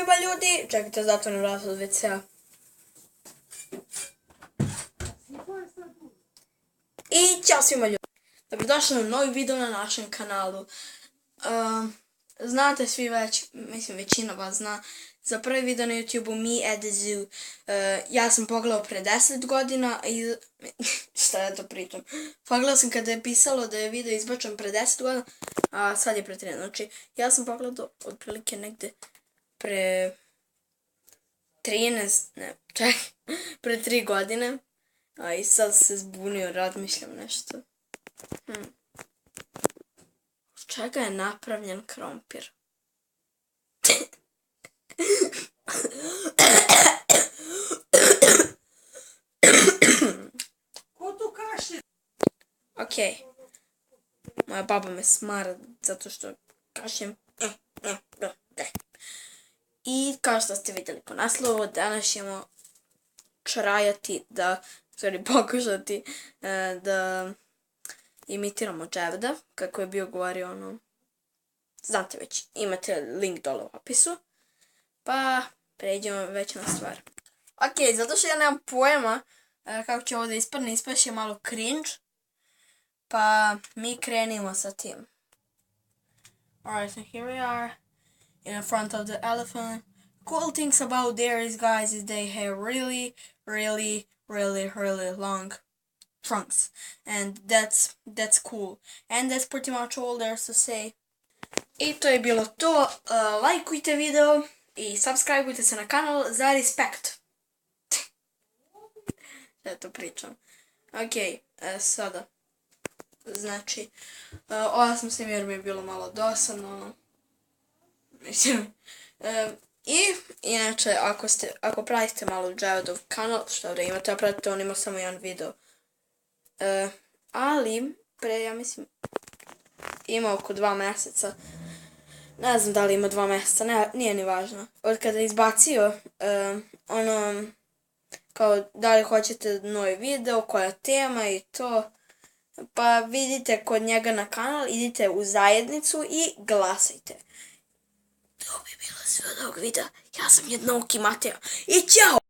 svima ljudi, čekajte zatvornim vrat od WC-a. I ćao svima ljudi. Dobrodošli na novi video na našem kanalu. Znate svi već, mislim većina vas zna, za prvi video na YouTube-u Me at the Zoo. Ja sam pogledao pre 10 godina i... šta ja to pričam? Pogledao sam kada je pisalo da je video izbačen pre 10 godina, a sad je pre 13. Znači, ja sam pogledao otprilike negde pre 13, ne, čekaj, pre 3 godine. A i sad se zbunio, razmišljam nešto. Od čega je napravljen krompir? Ko tu kašlje? Okej. Moja baba me smara zato što kašljem. I kao što ste vidjeli po naslovu, danas ćemo čarajati da, pokušati da imitiramo Javeda, kako je bio govorio ono, znate već, imate link dole u opisu, pa pređemo već na stvar. Ok, zato što ja nemam pojma kako će ovo da ispadne, ispašće malo cringe, pa mi krenimo sa tim. Alright, so here we are, in front of the elephant. Cool things about theirs, guys, is they have really long trunks, and that's cool, and that's pretty much all there's to say. I to je bilo to. Lajkujte video i subscribeujte se na kanal za respekt. Ja to pričam. Ok, sada. Znači, ova sam se jer mi je bilo malo dosadno. Mislim, i inače, ako pratite malo Javedov kanal, što da imate, a pratite, on ima samo jedan video. Ali, pre, ja mislim, ima oko 2 mjeseca. Ne znam da li ima 2 mjeseca, nije ni važno. Od kada je izbacio, ono, kao da li hoćete novi video, koja tema i to, pa vidite kod njega na kanal, idite u zajednicu i glasajte. To bi bilo sve od ovog videa. Ja sam Jednouki Mateo i ćao!